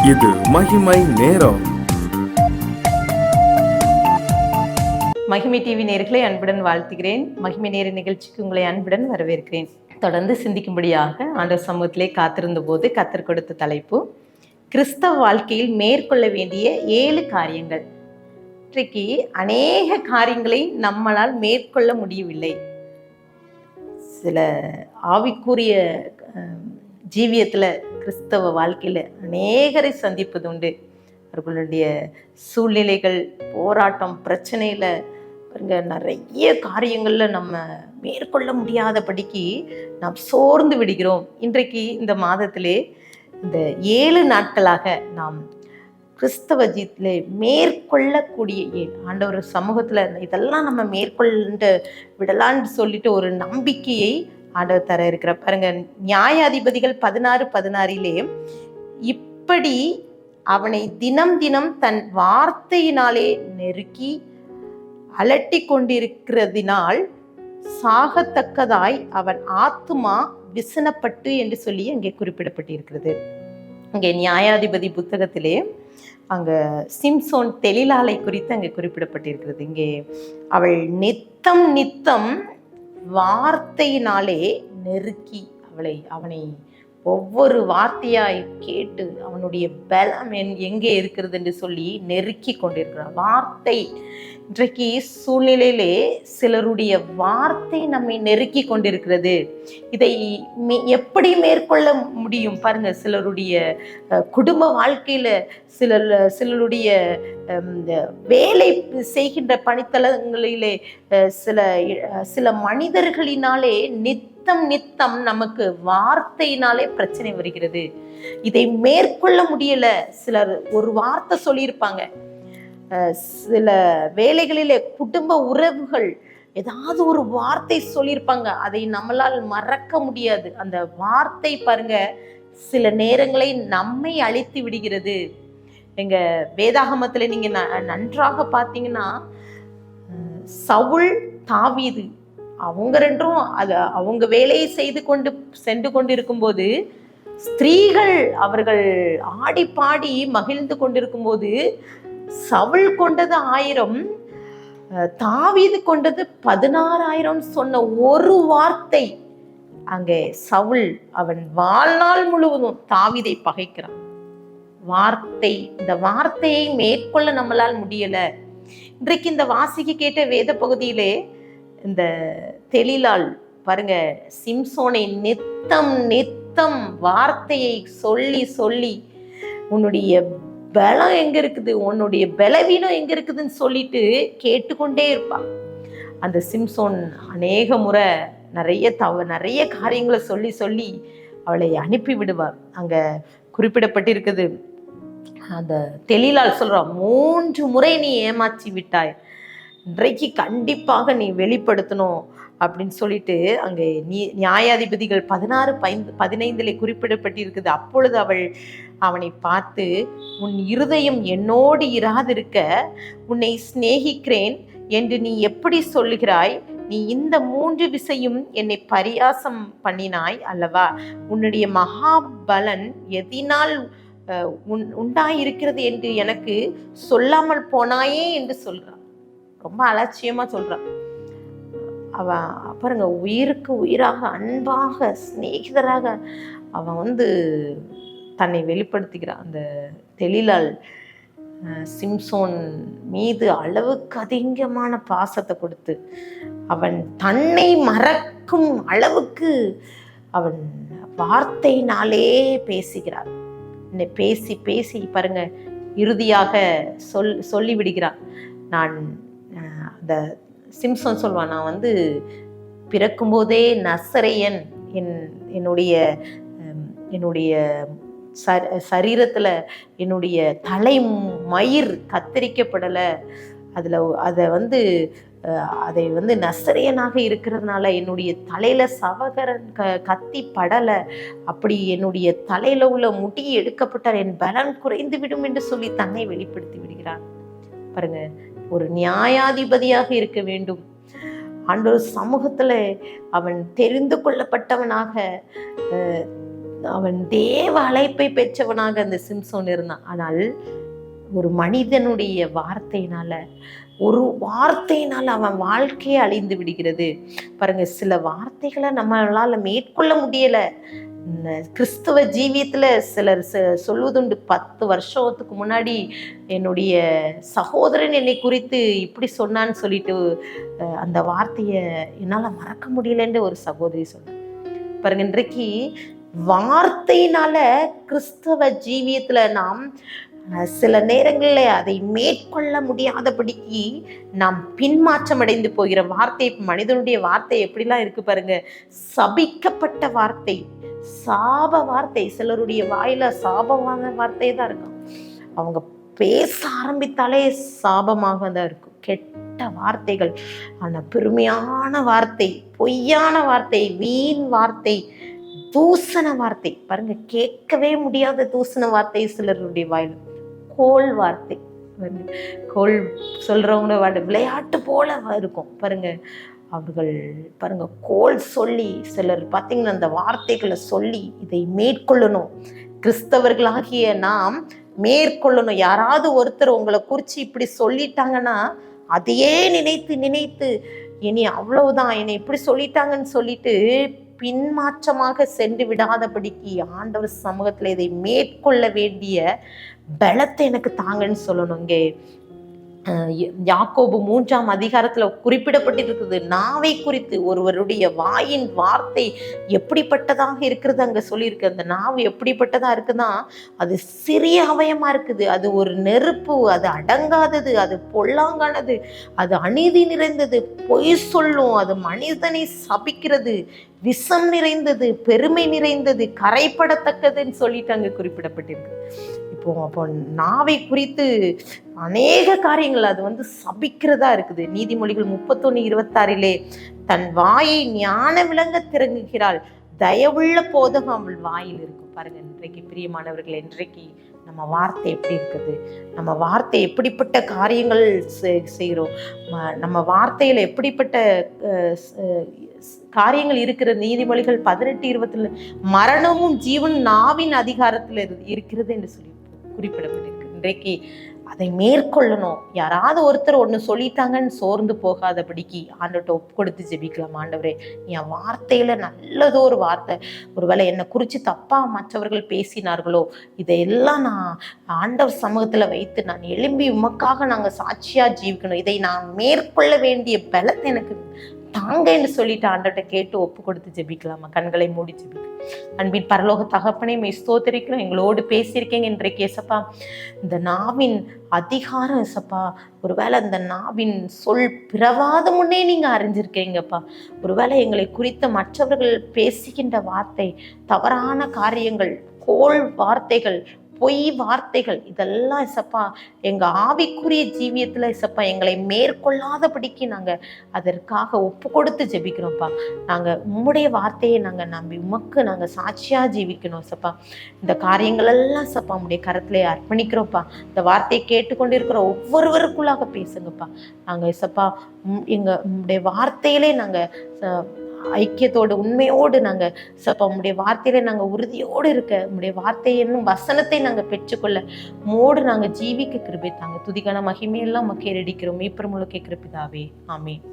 இது மகிமை நேரம். மகிமை டிவி நேயர்களை அன்புடன் வாழ்த்துகிறேன். மகிமை நேர நிகழ்ச்சிக்கு உங்களை அன்புடன் வரவேற்கிறேன். தொடர்ந்து சிந்திக்கும்படியாக ஆண்டவர் சமூகத்திலே காத்திருந்த போது கத்தர் கொடுத்த தலைப்பு கிறிஸ்தவ வாழ்க்கையில் மேற்கொள்ள வேண்டிய 7 காரியங்கள். இன்றைக்கு அநேக காரியங்களை நம்மளால் மேற்கொள்ள முடியவில்லை. சில ஆவிக்குரிய ஜீவியத்தில் கிறிஸ்தவ வாழ்க்கையில் அநேகரை சந்திப்பது உண்டு. அவர்களுடைய சூழ்நிலைகள், போராட்டம், பிரச்சனையில் பாருங்க, நிறைய காரியங்களில் நம்ம மேற்கொள்ள முடியாதபடிக்கு நாம் சோர்ந்து விடுகிறோம். இன்றைக்கு இந்த மாதத்திலே இந்த 7 நாட்களாக நாம் கிறிஸ்தவ ஜீவியத்திலே மேற்கொள்ளக்கூடிய ஆண்டவர் சமூகத்தில் இதெல்லாம் நம்ம மேற்கொண்டு விடலான்னு சொல்லிட்டு ஒரு நம்பிக்கையை ஆண்டவர் தர இருக்கிற பாருங்க. நியாயாதிபதிகள் 16:16 இப்படி அவனை தினம் தினம் தன் வார்த்தையினாலே நெருக்கி அலட்டி கொண்டிருக்கிறதினால் சாகத்தக்கதாய் அவன் ஆத்துமா விசனப்பட்டு என்று சொல்லி அங்கே குறிப்பிடப்பட்டிருக்கிறது. அங்கே நியாயாதிபதி புத்தகத்திலே அங்கே சிம்சோன் தெலிலாலை குறித்து அங்கே குறிப்பிடப்பட்டிருக்கிறது. இங்கே அவள் நித்தம் வார்த்தையினாலே நெருக்கி அவனை ஒவ்வொரு வார்த்தையாய் கேட்டு அவனுடைய பலம் எங்கே இருக்கிறது என்று சொல்லி நெருக்கி கொண்டிருக்கிறார். வார்த்தை இன்றைக்கு சூழ்நிலையிலே சிலருடைய வார்த்தை நம்மை நெருக்கி கொண்டிருக்கிறது. இதை எப்படி மேற்கொள்ள முடியும் பாருங்க. சிலருடைய குடும்ப வாழ்க்கையில சிலருடைய வேலை செய்கின்ற பணித்தளங்களிலே சில மனிதர்களினாலே நித்தம் நமக்கு வார்த்தையினாலே பிரச்சனை வருகிறது. இதை மேற்கொள்ள முடியல. சிலர் ஒரு வார்த்தை சொல்லியிருப்பாங்க. சில வேலைகளிலே குடும்ப உறவுகள் ஏதாவது ஒரு வார்த்தை சொல்லியிருப்பாங்க. அதை நம்மளால் மறக்க முடியாது. அந்த வார்த்தை பாருங்க சில நேரங்களை நம்மை அழித்து விடுகிறது. எங்க வேதாகமத்துல நீங்க நன்றாக பார்த்தீங்கன்னா, சவுல், தாவீது அவங்க ரெண்டும் அவங்க வேலையை சென்று கொண்டு இருக்கும்போது, ஸ்திரீகள் அவர்கள் ஆடி பாடி மகிழ்ந்து கொண்டிருக்கும் போது, சவுல் கொண்டது 1000, தாவீது கொண்டது 16,000 சொன்ன ஒரு வார்த்தை. அங்கே சவுல் அவன் வாழ்நாள் முழுவதும் தாவீதை பகைக்கிறான். வார்த்தை, இந்த வார்த்தையை மேற்கொள்ள நம்மளால் முடியல. இன்றைக்கு இந்த வாசிக்க கேட்ட வேத பகுதியிலே இந்த தெலிலால் பாருங்க, சிம்சோனை நித்தம் வார்த்தையை சொல்லி உன்னுடைய பலம் எங்க இருக்குது, உன்னுடைய பலவீனம் எங்க இருக்குதுன்னு சொல்லிட்டு கேட்டுக்கொண்டே இருப்பான். அந்த சிம்சோன் அநேக முறை நிறைய காரியங்களை சொல்லி அவளை அனுப்பி விடுவார். அங்க குறிப்பிடப்பட்டிருக்குது. அந்த தெலிலால் சொல்றான், 3 முறை நீ ஏமாற்றி விட்டாய், இன்றைக்கு கண்டிப்பாக நீ வெளிப்படுத்தணும் அப்படின்னு சொல்லிட்டு அங்கே நியாயாதிபதிகள் 16:15 குறிப்பிடப்பட்டிருக்குது. அப்பொழுது அவனை பார்த்து, உன் இருதயம் என்னோடு இராதிருக்க உன்னை சிநேகிக்கிறேன் என்று நீ எப்படி சொல்லுகிறாய்? நீ இந்த 3 விசையும் என்னை பரியாசம் பண்ணினாய் அல்லவா? உன்னுடைய மகாபலன் எதினால் உண்டாயிருக்கிறது என்று எனக்கு சொல்லாமல் போனாயே என்று சொல்றான். ரொம்ப அலட்சியமா சொல்றான். அவன் பாருங்க, உயிருக்கு உயிராக, அன்பாக, சிநேகிதராக அவன் தன்னை வெளிப்படுத்துகிறான். அந்த தெலிலால் சிம்சோன் மீது அளவுக்கு அதிகமான பாசத்தை கொடுத்து அவன் தன்னை மறக்கும் அளவுக்கு அவன் வார்த்தையினாலே பேசுகிறான். பேசி பாருங்க, இறுதியாக சொல்லி விடுகிறான். நான் அந்த சிம்சோன் சொல்வான், நான் பிறக்கும்போதே நசரேயன், என்னுடைய சரீரத்துல என்னுடைய தலை மயிர் கத்தரிக்கப்படலை, அதை நசரேயனாக இருக்கிறதுனால என்னுடைய தலையில சவகரன் கத்தி படலை, அப்படி என்னுடைய தலையில உள்ள முடி எடுக்கப்பட்டால் என் பலன் குறைந்து விடும் என்று சொல்லி தன்னை வெளிப்படுத்தி விடுகிறான். பாருங்க, ஒரு நியாயாதிபதியாக இருக்க வேண்டும். ஆண்டவர் சமூகத்துல அவன் தெரிந்து கொள்ளப்பட்டவனாக அவன் தேவ அழைப்பை பெற்றவனாக அந்த சிம்சோன் இருந்தான். ஆனால் ஒரு மனிதனுடைய வார்த்தையினால, ஒரு வார்த்தையினால் அவன் வாழ்க்கையே அழிந்து விடுகிறது. பாருங்க, சில வார்த்தைகளை நம்மளால மேற்கொள்ள முடியல. கிறிஸ்தவ ஜீவியத்துல சிலர் சொல்வதுண்டு, 10 வருஷத்துக்கு முன்னாடி என்னுடைய சகோதரன் என்னை குறித்து இப்படி சொன்னான்னு சொல்லிட்டு அந்த வார்த்தையை என்னால் மறக்க முடியலன்னு ஒரு சகோதரி சொன்னாங்க. பாருங்க, இன்றைக்கு வார்த்தையினால கிறிஸ்தவ ஜீவியத்துல நாம் சில நேரங்களில் அதை மேற்கொள்ள முடியாதபடிக்கு நாம் பின்மாற்றம் அடைந்து போகிற வார்த்தை. மனிதனுடைய வார்த்தை எப்படிலாம் இருக்கு பாருங்க. சபிக்கப்பட்ட வார்த்தை, சாப வார்த்தை. சிலருடைய வாயில சாபமான வார்த்தை தான் இருக்கும். அவங்க பேச ஆரம்பித்தாலே சாபமாக தான் இருக்கும். கெட்ட வார்த்தைகள், ஆனால் பெருமையான வார்த்தை, பொய்யான வார்த்தை, வீண் வார்த்தை, தூசண வார்த்தை. பாருங்க, கேட்கவே முடியாத தூசண வார்த்தை சிலருடைய வாயில. கோல் வார்த்தை, கோல் சொல்றவங்க விளையாட்டு போல இருக்கும் பாருங்க. அவர்கள் பாருங்க கோல் சொல்லி, சிலர் பார்த்தீங்கன்னா அந்த வார்த்தைகளை சொல்லி இதை மேற்கொள்ளணும். கிறிஸ்தவர்களாகிய நாம் மேற்கொள்ளணும். யாராவது ஒருத்தர் உங்களை குறித்து இப்படி சொல்லிட்டாங்கன்னா அதையே நினைத்து நினைத்து இனி அவ்வளவுதான், என்னை இப்படி சொல்லிட்டாங்கன்னு சொல்லிட்டு பின்மாற்றமாக சென்று விடாதபடிக்கு ஆண்டவர் சமூகத்தில் இதை மேற்கொள்ள வேண்டிய பலத்தை எனக்கு தாங்கன்னு சொல்லணும். இங்கே யாக்கோபு 3ஆம் அதிகாரத்துல குறிப்பிடப்பட்டிருக்குது நாவை குறித்து. ஒருவருடைய வாயின் வார்த்தை எப்படிப்பட்டதாக இருக்கிறது அங்க சொல்லியிருக்கு. அந்த நாவு எப்படிப்பட்டதா இருக்குன்னா, அது சிறிய அவயமா இருக்குது, அது ஒரு நெருப்பு, அது அடங்காதது, அது பொல்லாங்கானது, அது அநீதி நிறைந்தது, பொய் சொல்லும், அது மனிதனை சபிக்கிறது, விஷம் நிறைந்தது, பெருமை நிறைந்தது, கரைப்படத்தக்கதுன்னு சொல்லிட்டு அங்க குறிப்பிடப்பட்டிருக்கு. அப்போ நாவை குறித்து அநேக காரியங்கள் அது சபிக்கிறதா இருக்குது. நீதிமொழிகள் 31:26 தன் வாயை ஞான விளங்க திறங்குகிறாள், தயவுள்ள போதகம் அவள் வாயில் இருக்கும். பாருங்க, இன்றைக்கு பிரியமானவர்கள், இன்றைக்கு நம்ம வார்த்தை எப்படி இருக்குது, நம்ம வார்த்தை எப்படிப்பட்ட காரியங்கள் செய்கிறோம், நம்ம வார்த்தையில எப்படிப்பட்ட காரியங்கள் இருக்கிற. நீதிமொழிகள் 18:20 மரணமும் ஜீவன் நாவின் அதிகாரத்தில் இருக்கிறது என்று சொல்லி குறிப்பிடப்பட்டிருக்கு. இன்றைக்கு அதை மேற்கொள்ளணும். யாராவது ஒருத்தர் ஒன்று சொல்லிட்டாங்கன்னு சோர்ந்து போகாதபடிக்கு ஆண்டவர்கிட்ட ஒப்பு கொடுத்து ஜெபிக்கலாம். ஆண்டவரே, என் வார்த்தையில நல்லதொரு வார்த்தை, ஒருவேளை என்னை குறித்து தப்பா மற்றவர்கள் பேசினார்களோ, இதையெல்லாம் நான் ஆண்டவர் சமூகத்துல வைத்து நான் எழும்பி உமக்காக நாங்கள் சாட்சியா ஜீவிக்கணும், இதை நான் மேற்கொள்ள வேண்டிய பலத்தை எனக்கு தாங்கன்னு சொல்லிட்டு ஆண்டவர்கிட்ட கேட்டு ஒப்பு கொடுத்து ஜெபிக்கலாமா? கண்களை மூடி ஜெபிக்கலாம். அன்பின் பரலோக தகப்பனே, ஸ்தோத்திரிக்கிறோம். எங்களோடு பேசியிருக்கீங்க இன்றைக்கு ஏசப்பா. இந்த நாவின் அதிகாரம் ஏசப்பா, ஒருவேளை அந்த நாவின் சொல் பிறவாத முன்னே நீங்க அறிஞ்சிருக்கீங்கப்பா. ஒருவேளை எங்களை குறித்த மற்றவர்கள் பேசுகின்ற வார்த்தை, தவறான காரியங்கள், கோள் வார்த்தைகள், பொய் வார்த்தைகள், இதெல்லாம் இசப்பா எங்க ஆவிக்குரிய ஜீவியத்துல இசப்பா எங்களை மேற்கொள்ளாதபடிக்கு நாங்க அதற்காக ஒப்பு கொடுத்து ஜெபிக்கிறோம்ப்பா. நாங்க உம்முடைய வார்த்தையை நாங்க நம்பி உமக்கு நாங்க சாட்சியா ஜீவிக்கணும் இசப்பா. இந்த காரியங்கள் எல்லாம் இசப்பா உம்முடைய கரத்திலே அர்ப்பணிக்கிறோம்ப்பா. இந்த வார்த்தையை கேட்டுக்கொண்டிருக்கிற ஒவ்வொருவருக்குள்ளாக பேசுங்கப்பா. நாங்க இசப்பா உம்முடைய வார்த்தையிலே நாங்க ஐக்கியத்தோடு, உண்மையோடு நாங்க சப்பா உம்முடைய வார்த்தையில நாங்க உறுதியோடு இருக்க, உம்முடைய வார்த்தை என்னும் வசனத்தை நாங்க பெற்றுக்கொள்ள மோடு நாங்க ஜீவிக்க கிருபை தாங்க. துதிக்கான மகிமையெல்லாம் மக்கள் அடிக்கிறோம். மீப்பெருமுழுக்கே கிருபிதாவே, ஆமென்.